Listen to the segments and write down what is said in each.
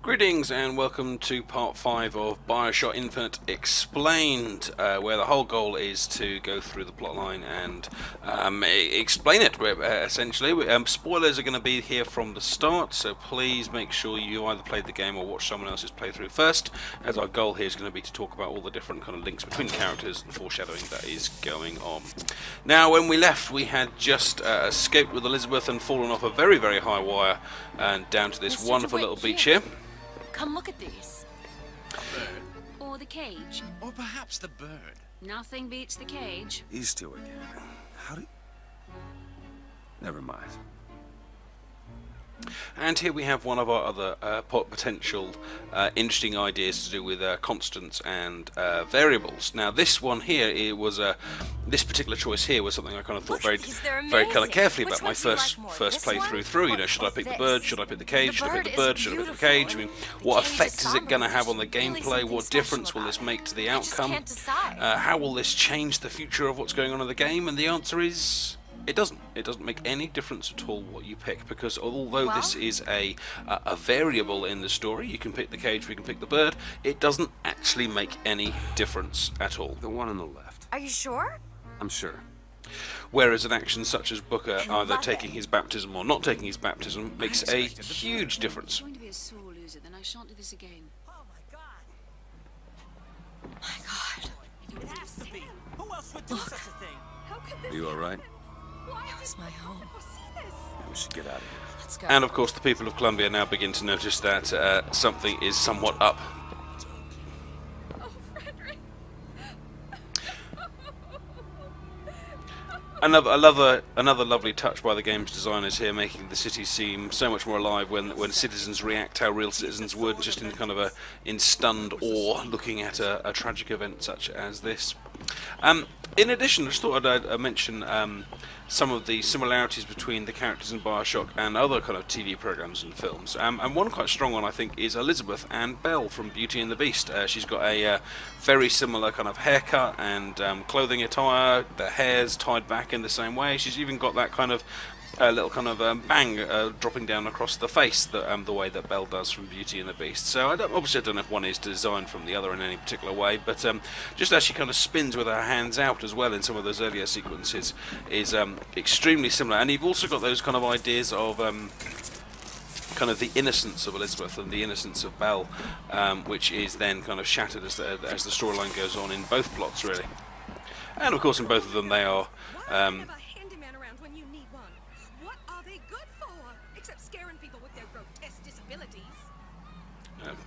Greetings and welcome to part 5 of Bioshock Infinite Explained, where the whole goal is to go through the plotline and explain it, essentially. Spoilers are going to be here from the start, so please make sure you either played the game or watch someone else's playthrough first, as our goal here is going to be to talk about all the different kind of links between characters and foreshadowing that is going on. Now, when we left, we had just escaped with Elizabeth and fallen off a very, very high wire and down to this wonderful little beach here. Come look at these. A bird? Or the cage. Or perhaps the bird. Nothing beats the cage. These two again. How do... Never mind. And here we have one of our other potential interesting ideas to do with constants and variables. Now this one here, it was this particular choice here was something I kind of thought very kind of carefully about my first playthrough through. You know, should I pick the bird? Should I pick the cage? Should I pick the bird? Should I pick the cage? I mean, what effect is it going to have on the gameplay? What difference will this make to the outcome? How will this change the future of what's going on in the game? And the answer is... it doesn't. It doesn't make any difference at all what you pick, because although this is a variable in the story, you can pick the cage, we can pick the bird, it doesn't actually make any difference at all. The one on the left. Are you sure? I'm sure. Whereas an action such as Booker either taking his baptism or not taking his baptism makes a huge difference. I'm going to be a sore loser, then I shan't do this again. Oh my god! My God. It has to be. Who else would do such a thing? How could this Are you alright? It was my home. We should get out of here. Let's go. And of course the people of Columbia now begin to notice that something is somewhat up. Oh, Frederick. Another lovely touch by the game's designers here, making the city seem so much more alive when citizens react how real citizens would, just in kind of in stunned awe, looking at a tragic event such as this. In addition, I just thought I'd mention some of the similarities between the characters in Bioshock and other kind of TV programs and films. And one quite strong one, I think, is Elizabeth AnnaBelle from Beauty and the Beast. She's got a very similar kind of haircut and clothing attire. The hair's tied back in the same way. She's even got that kind of little kind of bang dropping down across the face, the way that Belle does from Beauty and the Beast. So obviously I don't know if one is designed from the other in any particular way, but just as she kind of spins with her hands out as well in some of those earlier sequences is extremely similar. And you've also got those kind of ideas of kind of the innocence of Elizabeth and the innocence of Belle, which is then kind of shattered as the storyline goes on in both plots, really. And of course in both of them they are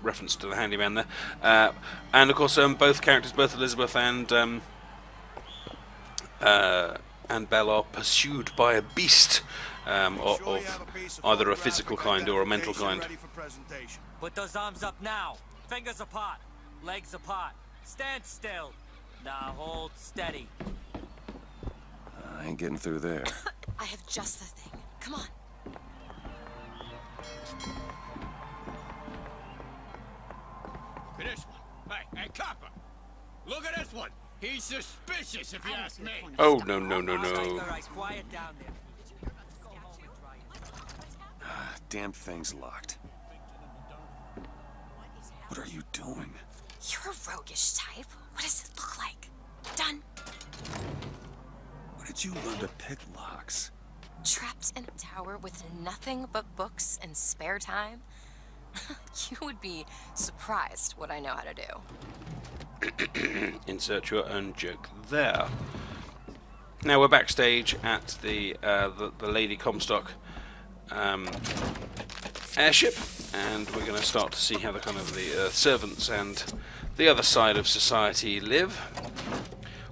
reference to the handyman there, and of course both characters, both Elizabeth and Belle, are pursued by a beast of either a physical kind or a mental kind. Put those arms up now. Fingers apart. Legs apart. Stand still. Now hold steady. I ain't getting through there. I have just the thing. Come on. Look at this one. Hey, copper. Look at this one. He's suspicious, if you ask me. Oh, no. Quiet down there. Damn thing's locked. What are you doing? You're a roguish type. What does it look like? Done. Where did you learn to pick locks? Trapped in a tower with nothing but books and spare time? You would be surprised what I know how to do. Insert your own joke there. Now we're backstage at the Lady Comstock airship, and we're going to start to see how the kind of the servants and the other side of society live,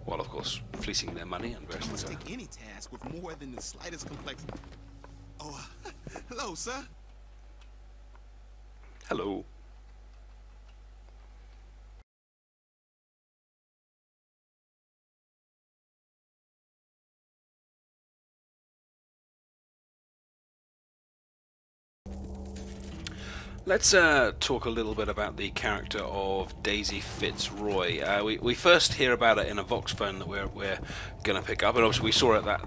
while of course fleecing their money and various things. Take any task with more than the slightest complexity. Oh, hello, sir. Hello. Let's talk a little bit about the character of Daisy Fitzroy. We first hear about it in a Vox phone that we're going to pick up, and obviously we saw it that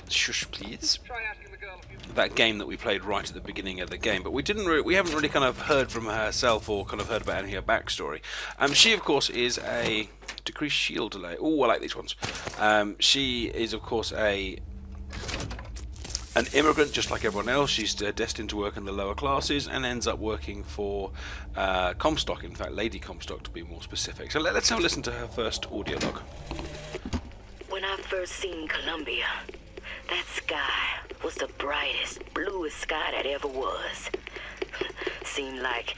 shush, please. Try asking the that game that we played right at the beginning of the game, but we haven't really kind of heard from herself or kind of heard about any of her backstory. She, of course, is a decreased shield delay. Oh, I like these ones. She is, of course, an immigrant, just like everyone else. She's destined to work in the lower classes and ends up working for Comstock. In fact, Lady Comstock, to be more specific. So let's have a listen to her first audio log. When I first seen Columbia, that sky was the brightest, bluest sky that ever was. Seemed like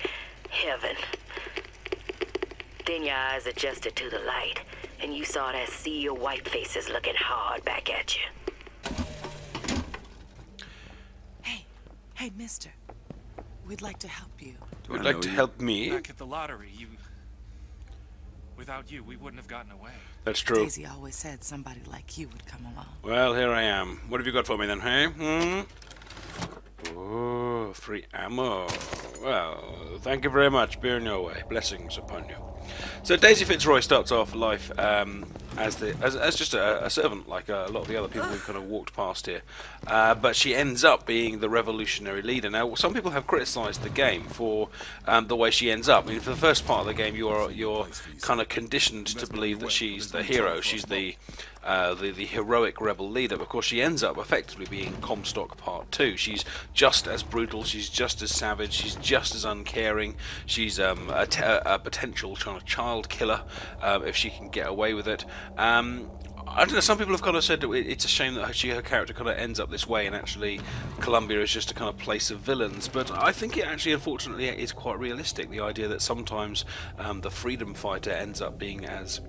heaven. Then your eyes adjusted to the light, and you saw that sea of white faces looking hard back at you. Hey, mister. We'd like to help you. Would like to help me? Back at the lottery, without you, we wouldn't have gotten away. That's true. Daisy always said somebody like you would come along. Well, here I am. What have you got for me then, hey? Oh, free ammo. Well, thank you very much. Be on your way. Blessings upon you. So Daisy Fitzroy starts off life as just a servant, like a lot of the other people we've kind of walked past here. But she ends up being the revolutionary leader. Now, some people have criticised the game for the way she ends up. I mean, for the first part of the game, you're kind of conditioned to believe that she's the hero. She's the heroic rebel leader. Of course, she ends up effectively being Comstock Part 2. She's just as brutal, she's just as savage, she's just as uncaring. She's a potential child killer if she can get away with it. I don't know, some people have kind of said that it's a shame that her character kind of ends up this way, and actually Columbia is just a kind of place of villains. But I think it actually, unfortunately, is quite realistic, the idea that sometimes the freedom fighter ends up being as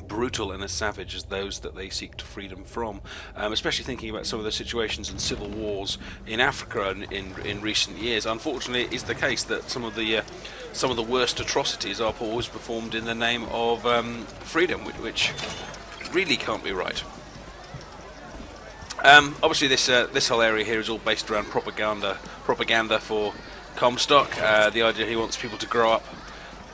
brutal and as savage as those that they seek to freedom from, especially thinking about some of the situations and civil wars in Africa in recent years. Unfortunately, it is the case that some of the worst atrocities are always performed in the name of freedom, which really can't be right. Obviously, this whole area here is all based around propaganda for Comstock. The idea he wants people to grow up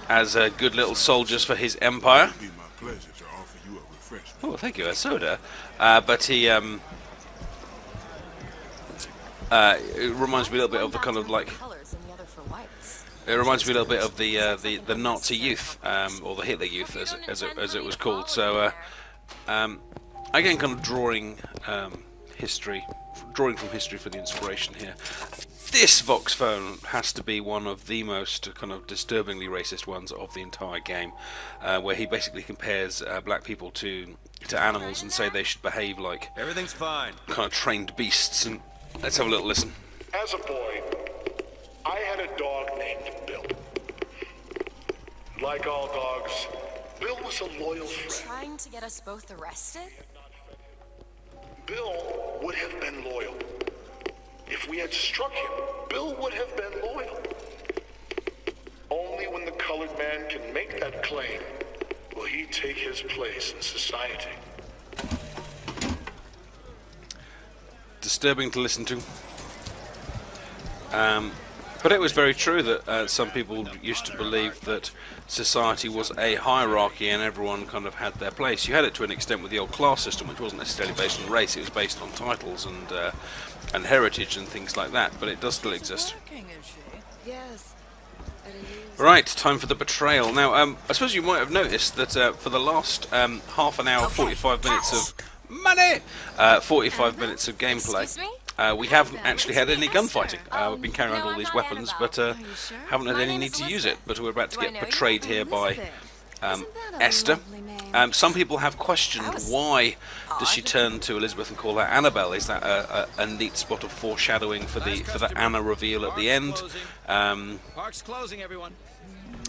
as good little soldiers for his empire. Pleasure to offer you a refreshment. Oh, thank you, a soda. But he, it reminds me a little bit of the kind of like. It reminds me a little bit of the Nazi youth, or the Hitler youth, as it was called. So, again, kind of drawing from history for the inspiration here. This Vox phone has to be one of the most kind of disturbingly racist ones of the entire game, where he basically compares black people to animals and say they should behave like Everything's fine. kind of trained beasts. And let's have a little listen. As a boy, I had a dog named Bill. Like all dogs, Bill was a loyal friend. Trying to get us both arrested? Bill would have been loyal. If we had struck him, Bill would have been loyal. Only when the colored man can make that claim will he take his place in society. Disturbing to listen to. But it was very true that some people used to believe that society was a hierarchy and everyone kind of had their place. You had it to an extent with the old class system, which wasn't necessarily based on race. It was based on titles and heritage and things like that, but it does still exist. Yes. Right, time for the betrayal. Now, I suppose you might have noticed that for the last half an hour, 45 minutes of money, 45 minutes of gameplay, we haven't actually had any gunfighting. We've been carrying around all these weapons, but haven't had any need to use it. But we're about to get betrayed here by Esther. Some people have questioned why does she turn to Elizabeth and call her AnnaBelle. Is that a neat spot of foreshadowing for the Anna reveal at the end? Park's closing, everyone.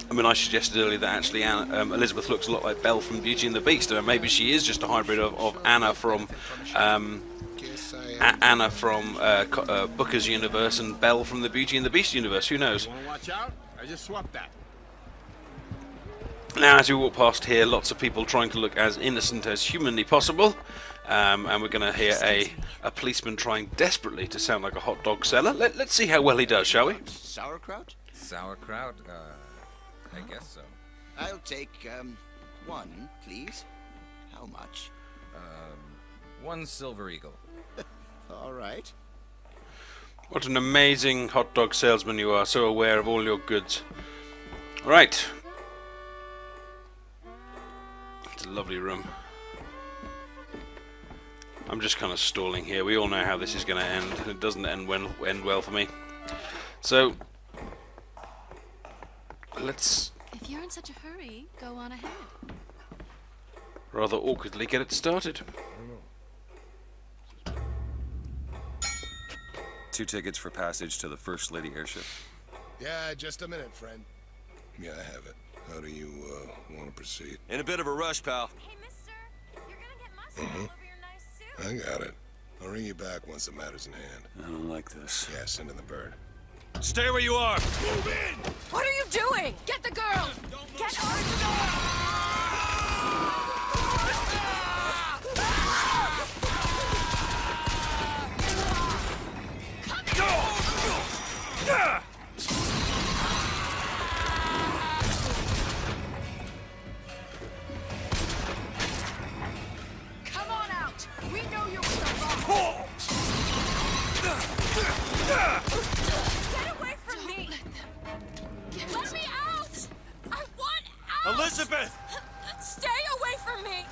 I mean, I suggested earlier that actually Elizabeth looks a lot like Belle from Beauty and the Beast. Maybe she is just a hybrid of Anna from Booker's universe and Belle from the Beauty and the Beast universe. Who knows? Want to watch out? I just swapped that. Now, as we walk past here, lots of people trying to look as innocent as humanly possible. And we're going to hear a policeman trying desperately to sound like a hot dog seller. Let's see how well he does, shall we? Sauerkraut? Sauerkraut? I guess so. I'll take, one, please. How much? 1 silver eagle. All right. What an amazing hot dog salesman you are, so aware of all your goods. Right. It's a lovely room. I'm just kind of stalling here. We all know how this is going to end. It doesn't end well for me. So, let's... If you're in such a hurry, go on ahead. rather awkwardly get it started. 2 tickets for passage to the First Lady airship. Yeah, just a minute, friend. Yeah, I have it. How do you, want to proceed? In a bit of a rush, pal. Hey, mister, you're gonna get mustard all over your nice suit. I got it. I'll ring you back once the matter's in hand. I don't like this. Yeah, send in the bird. Stay where you are. Move in! What are you doing? Get the girl! Get her! Come on out! We know you're with the boss! Get away from me! Let me out! I want out! Elizabeth! Stay away from me!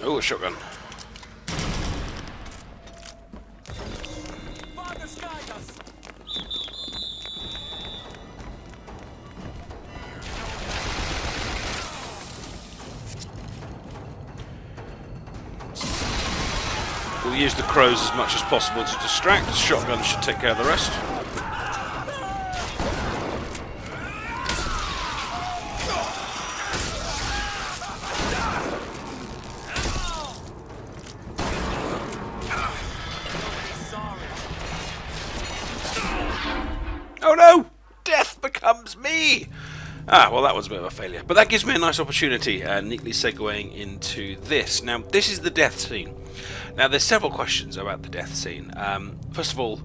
Oh, a shotgun. Father's guide us! We'll use the crows as much as possible to distract. The shotgun should take care of the rest. Oh no! Death becomes me! Ah, well that was a bit of a failure. But that gives me a nice opportunity, neatly segueing into this. Now, this is the death scene. Now, there's several questions about the death scene. First of all,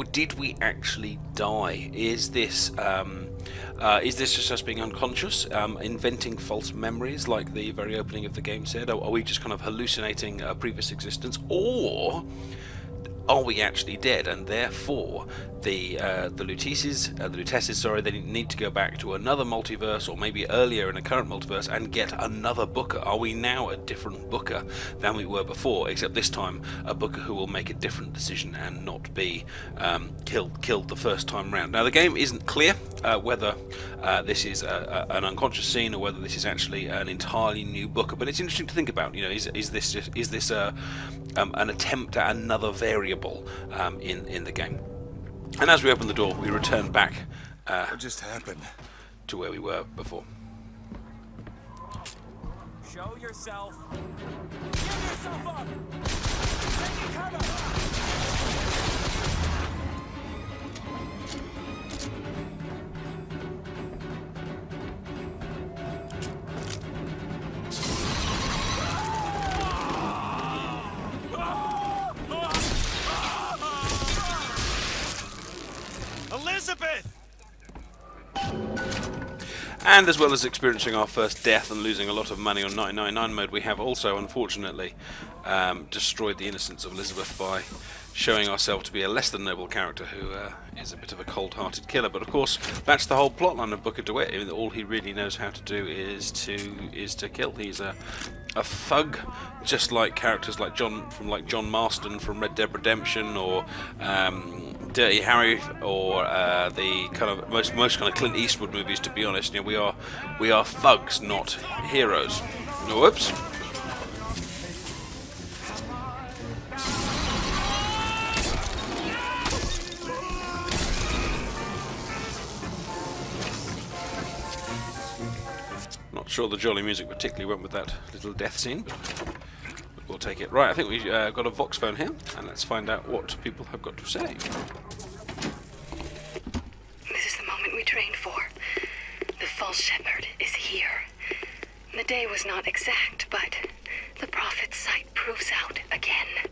did we actually die? Is this just us being unconscious, inventing false memories like the very opening of the game said? Are we just kind of hallucinating a previous existence? Or are we actually dead, and therefore the Lutesses, they need to go back to another multiverse, or maybe earlier in a current multiverse, and get another Booker? Are we now a different Booker than we were before, except this time a Booker who will make a different decision and not be killed the first time round? Now, the game isn't clear whether this is an unconscious scene or whether this is actually an entirely new Booker, but it's interesting to think about. You know, is this an attempt at another variable in the game? And as we open the door, we return back What just happened? to where we were before. Show yourself. Give yourself up. Take cover. Elizabeth! And as well as experiencing our first death and losing a lot of money on 999 mode, we have also, unfortunately, destroyed the innocence of Elizabeth by showing ourselves to be a less than noble character who is a bit of a cold-hearted killer. But of course, that's the whole plotline of Booker DeWitt. I mean, all he really knows how to do is to kill. He's a thug, just like characters like John Marston from Red Dead Redemption, or Dirty Harry, or the kind of most kind of Clint Eastwood movies. To be honest, you know, we are thugs, not heroes. Whoops. Not sure the jolly music particularly went with that little death scene, but we'll take it. Right, I think we've got a Vox phone here, and let's find out what people have got to say. This is the moment we trained for. The false shepherd is here. The day was not exact, but the prophet's sight proves out again.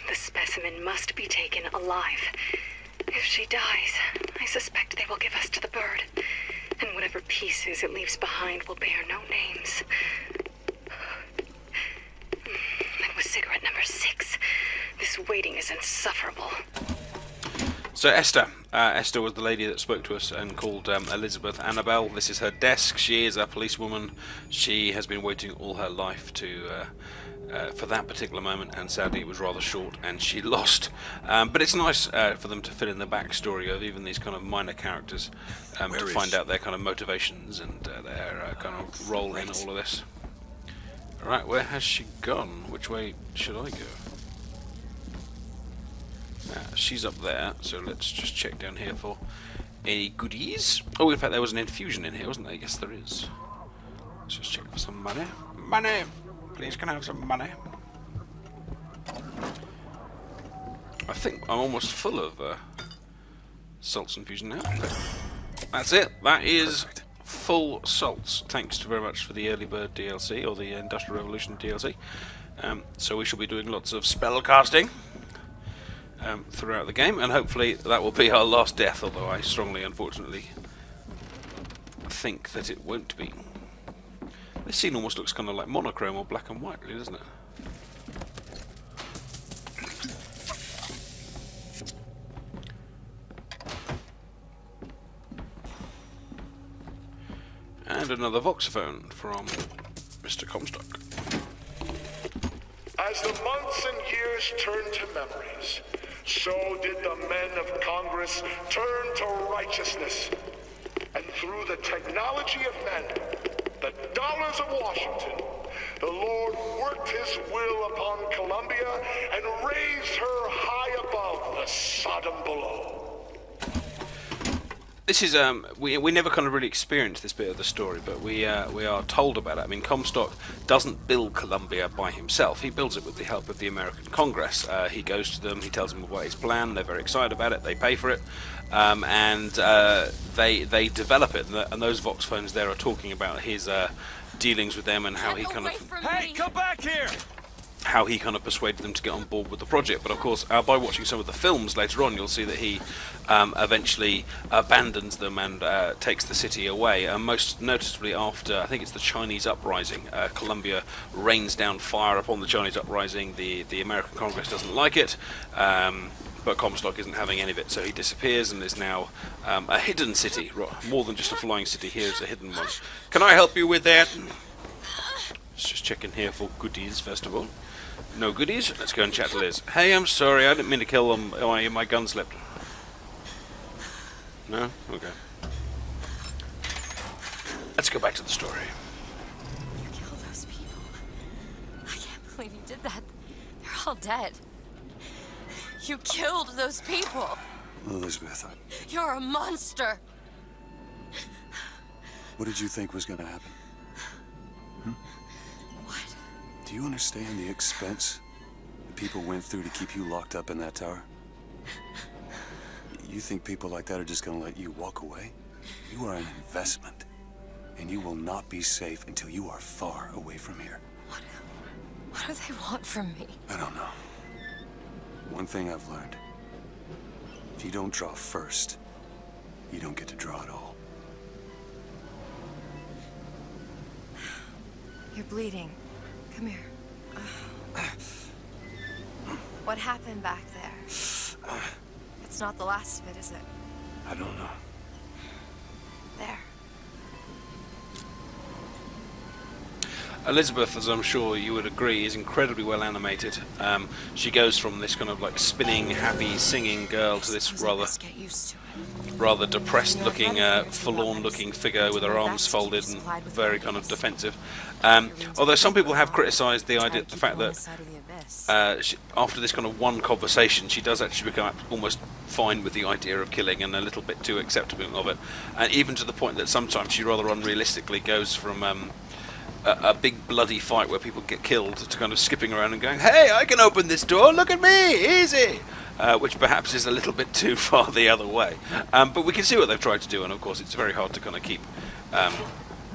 The specimen must be taken alive. If she dies, I suspect they will give us to the bird, and whatever pieces it leaves behind will bear no names. And with cigarette is insufferable. So Esther was the lady that spoke to us and called Elizabeth AnnaBelle. This is her desk. She is a policewoman. She has been waiting all her life to for that particular moment, and sadly it was rather short and she lost. But it's nice for them to fill in the backstory of even these kind of minor characters to find out their kind of motivations and their kind of role in all of this. Alright, where has she gone? Which way should I go? She's up there, so let's just check down here for any goodies. Oh, in fact, there was an infusion in here, wasn't there? Yes, there is. Let's just check for some money. Money! Please, can I have some money? I think I'm almost full of salts infusion now. That's it. That is full salts. Thanks very much for the Early Bird DLC, or the Industrial Revolution DLC. So we shall be doing lots of spell casting throughout the game, and hopefully that will be our last death, although I strongly, unfortunately, think that it won't be. This scene almost looks kind of like monochrome or black and white, really, doesn't it? And another voxophone from Mr. Comstock. As the months and years turned to memories, so did the men of Congress turn to righteousness. And through the technology of men, the dollars of Washington, the Lord worked his will upon Columbia and raised her high above the Sodom below. This is we never kind of really experienced this bit of the story, but we are told about it. I mean, Comstock doesn't build Columbia by himself. He builds it with the help of the American Congress. He goes to them, he tells them about his plan. They're very excited about it. They pay for it, and they develop it. And those voxophones there are talking about his dealings with them and how he kind of come back here. How he kind of persuaded them to get on board with the project. But of course, by watching some of the films later on, you'll see that he eventually abandons them and takes the city away. Most noticeably after, I think it's the Chinese uprising, Columbia rains down fire upon the Chinese uprising. The American Congress doesn't like it, but Comstock isn't having any of it, so he disappears and is now a hidden city, more than just a flying city. Here's a hidden one. Can I help you with that? Let's just check in here for goodies first of all. No goodies? Let's go and chat to Liz. Hey, I'm sorry, I didn't mean to kill them. Oh, my gun slipped. No? Okay. Let's go back to the story. You killed those people. I can't believe you did that. They're all dead. You killed those people. Elizabeth, You're a monster. what did you think was going to happen? Do you understand the expense the people went through to keep you locked up in that tower? You think people like that are just going to let you walk away? You are an investment, and you will not be safe until you are far away from here. What do they want from me? I don't know. One thing I've learned. If you don't draw first, you don't get to draw at all. You're bleeding. Come here. What happened back there? It's not the last of it, is it? I don't know. There. Elizabeth, as I'm sure you would agree, is incredibly well animated. She goes from this kind of like spinning, happy, singing girl to this rather depressed-looking, forlorn-looking figure with her arms folded and very kind of defensive. Although some people have criticised the fact that after this kind of one conversation, she does actually become almost fine with the idea of killing and a little bit too accepting of it, and even to the point that sometimes she rather unrealistically goes from a big bloody fight where people get killed to kind of skipping around and going, "Hey, I can open this door, look at me, easy!" Which perhaps is a little bit too far the other way. But we can see what they've tried to do, and of course it's very hard to kind of keep,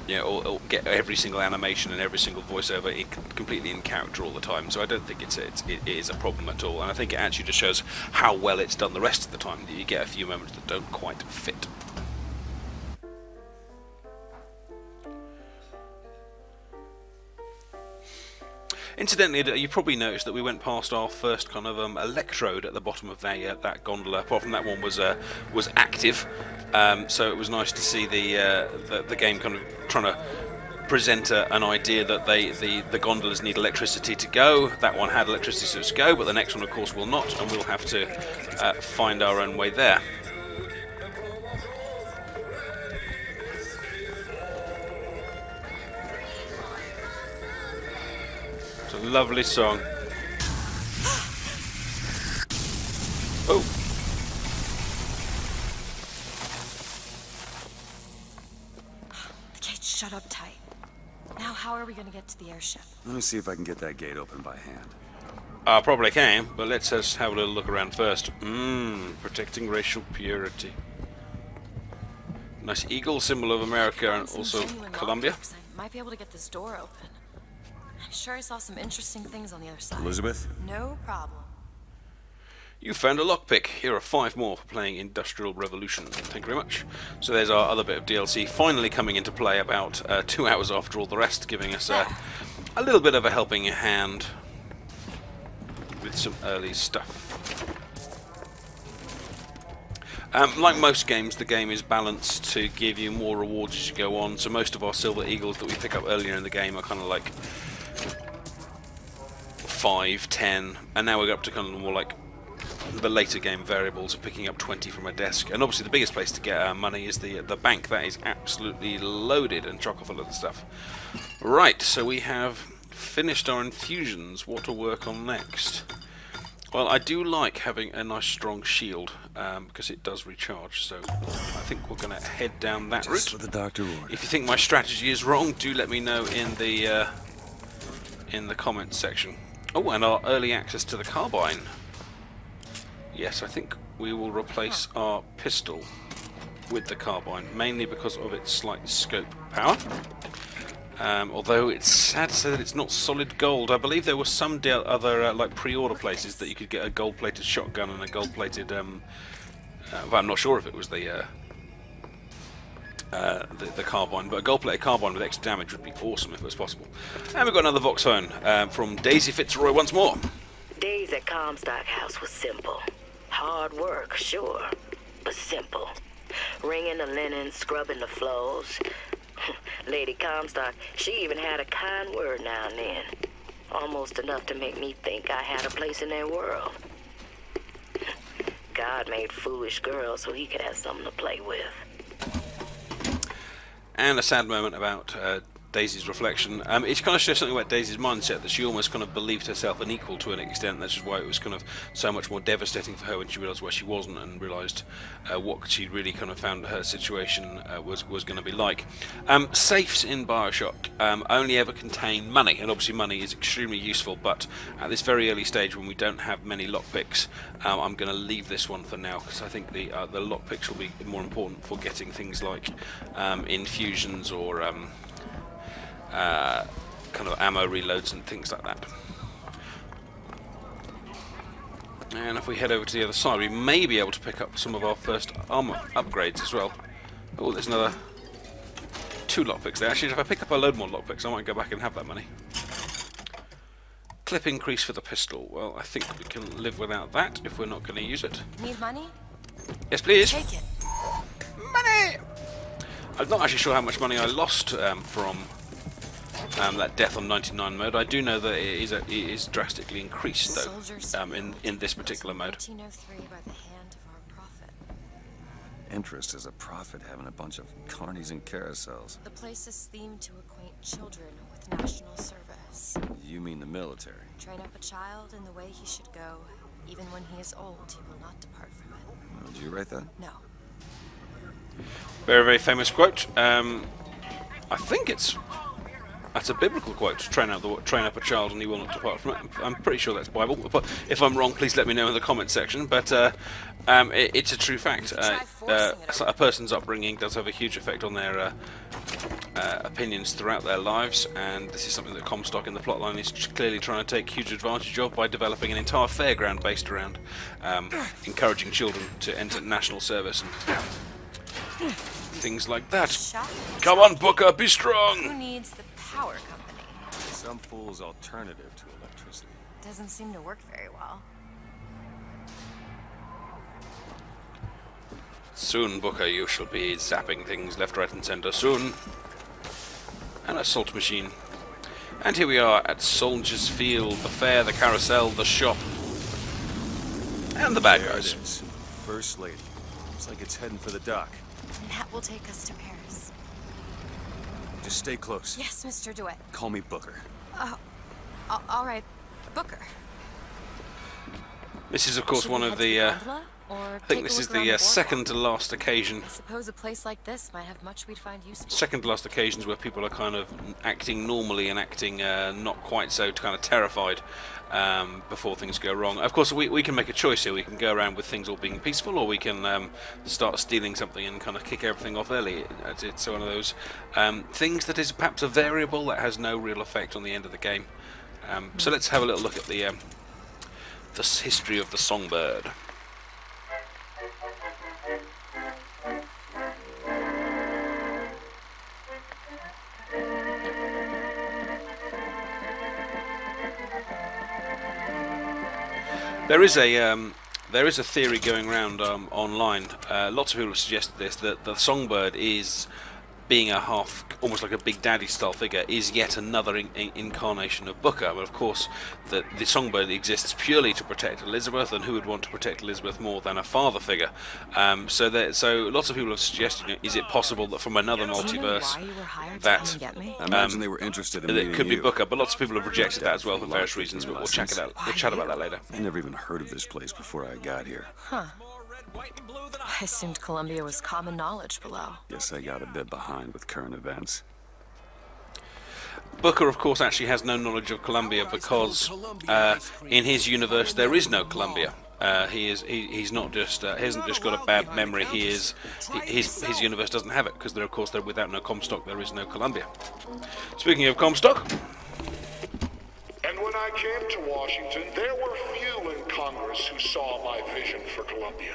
or get every single animation and every single voiceover completely in character all the time. So I don't think it is a problem at all, and I think it actually just shows how well it's done the rest of the time. You get a few moments that don't quite fit. Incidentally, you probably noticed that we went past our first kind of electrode at the bottom of that gondola. Apart from that one was active, so it was nice to see the game kind of trying to present an idea that the gondolas need electricity to go. That one had electricity to go, but the next one, of course, will not, and we'll have to find our own way there. It's a lovely song. Oh. The gate's shut up tight. Now how are we going to get to the airship? Let me see if I can get that gate open by hand. I probably can, but let's just have a little look around first. Protecting racial purity. Nice eagle, symbol of America and also Colombia. I might be able to get this door open. I'm sure I saw some interesting things on the other side. Elizabeth? No problem. You found a lockpick. Here are 5 more for playing Industrial Revolution. Thank you very much. So there's our other bit of DLC finally coming into play about 2 hours after all the rest, giving us a little bit of a helping hand with some early stuff. Like most games, the game is balanced to give you more rewards as you go on. So most of our Silver Eagles that we pick up earlier in the game are kind of like 5, 10, and now we're up to kind of more like the later game variables of picking up 20 from a desk. And obviously the biggest place to get our money is the bank. That is absolutely loaded and chock full of the stuff. Right, so we have finished our infusions. What to work on next? Well, I do like having a nice strong shield because it does recharge, so I think we're going to head down that route. Just what the doctor ordered. If you think my strategy is wrong, do let me know in the comments section. Oh, and our early access to the carbine. Yes, I think we will replace our pistol with the carbine, mainly because of its slight scope power. Although it's sad to say that it's not solid gold. I believe there were some other like pre-order places that you could get a gold-plated shotgun and a gold-plated. Well, I'm not sure if it was the carbine, but a gold-plated carbine with extra damage would be awesome if it was possible. And we've got another Vox phone from Daisy Fitzroy once more. Days at Comstock House was simple. Hard work, sure, but simple. Wringing the linen, scrubbing the floors. Lady Comstock, she even had a kind word now and then. Almost enough to make me think I had a place in their world. God made foolish girls so he could have something to play with. And a sad moment about Daisy's reflection. It kind of shows something about Daisy's mindset, that she almost kind of believed herself unequal to an extent. That's just why it was kind of so much more devastating for her when she realised where she wasn't and realised what she really kind of found her situation was going to be like. Safes in Bioshock only ever contain money, and obviously money is extremely useful, but at this very early stage when we don't have many lockpicks, I'm going to leave this one for now because I think the lockpicks will be more important for getting things like infusions or kind of ammo reloads and things like that. And if we head over to the other side, we may be able to pick up some of our first armor upgrades as well. Oh, there's another 2 lockpicks there. Actually, if I pick up a load more lockpicks, I might go back and have that money. Clip increase for the pistol. Well, I think we can live without that if we're not going to use it. Need money? Yes, please. Take it. Money! I'm not actually sure how much money I lost from that death on 99 mode. I do know that it is drastically increased though in this particular mode. 1903 by the hand of our prophet. Interest is a profit having a bunch of carnies and carousels. The place is themed to acquaint children with national service. You mean the military? Train up a child in the way he should go. Even when he is old, he will not depart from it. Did you write that? No. Very, very famous quote. I think that's a biblical quote. Train up a child and he will not depart from it. I'm pretty sure that's Bible. But if I'm wrong, please let me know in the comment section. But it's a true fact. A person's upbringing does have a huge effect on their opinions throughout their lives, and this is something that Comstock in the plotline is clearly trying to take huge advantage of by developing an entire fairground based around encouraging children to enter national service and things like that. Come on, Booker, be strong! Who needs the power company? Some fool's alternative to electricity. Doesn't seem to work very well. Soon, Booker, you shall be zapping things left, right, and centre. Soon. An assault machine. And here we are at Soldiers Field, the fair, the carousel, the shop, and the bad guys. First Lady. Looks like it's heading for the dock. And that will take us to Paris. Just stay close. Yes, Mr. DeWitt. Call me Booker. All right, Booker. This is, of course, one of the. I think this is the second to last occasion. I suppose a place like this might have much we'd find useful. Second to last occasions where people are kind of acting normally and acting not quite so kind of terrified before things go wrong. Of course, we can make a choice here. We can go around with things all being peaceful, or we can start stealing something and kind of kick everything off early. It's one of those things that is perhaps a variable that has no real effect on the end of the game. So let's have a little look at the history of the Songbird. There is a theory going around online. Lots of people have suggested this, that the Songbird is, being a almost like a Big Daddy style figure, is yet another incarnation of Booker. But of course, the Songbird exists purely to protect Elizabeth, and who would want to protect Elizabeth more than a father figure? So lots of people have suggested, is it possible that from another multiverse that I imagine they were interested in it could be Booker? But lots of people have rejected that as well for various reasons. But we'll check it out. We'll chat about that later. I never even heard of this place before I got here. Huh. I assumed Columbia was common knowledge below. Guess I got a bit behind with current events. Booker, of course, actually has no knowledge of Columbia because in his universe there is no Columbia. He's not just he hasn't just got a bad memory. His universe doesn't have it because of course they're without no Comstock. There is no Columbia. Speaking of Comstock. And when I came to Washington, there were few in Congress who saw my vision for Columbia.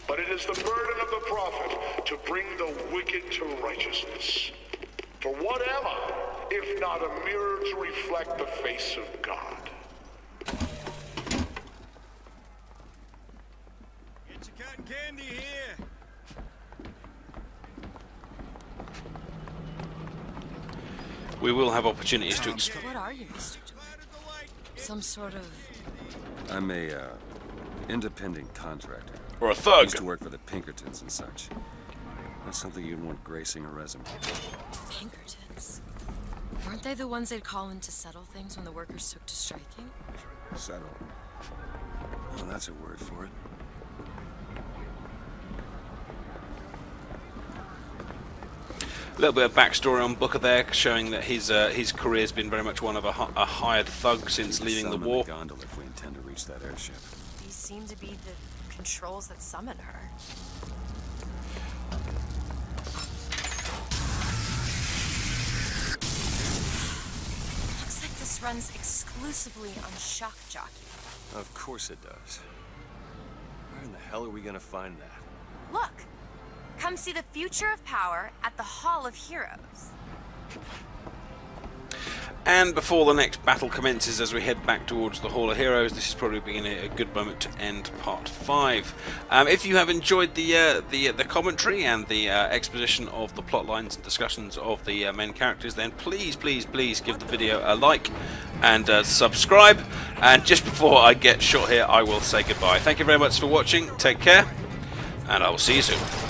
But it is the burden of the prophet to bring the wicked to righteousness. For what am I, if not a mirror to reflect the face of God? Get your cotton candy here. We will have opportunities to explore. What are you, Mr. DeWitt? Some sort of... I'm a independent contractor. Or a thug. Used to work for the Pinkertons and such. That's something you'd want gracing a resume. Pinkertons? Weren't they the ones they'd call in to settle things when the workers took to striking? Settle. Oh, that's a word for it. A little bit of backstory on Booker there, showing that his career's been very much one of a hired thug since leaving the war. Gondola if we intend to reach that airship. These seem to be the controls that summon her. Looks like this runs exclusively on Shock Jockey. Of course it does. Where in the hell are we gonna find that? Look! Come see the future of power at the Hall of Heroes. And before the next battle commences, as we head back towards the Hall of Heroes, this is probably being a good moment to end Part 5. If you have enjoyed the commentary and the exposition of the plot lines and discussions of the main characters, then please give the video a like and subscribe. And just before I get shot here, I will say goodbye. Thank you very much for watching. Take care, and I will see you soon.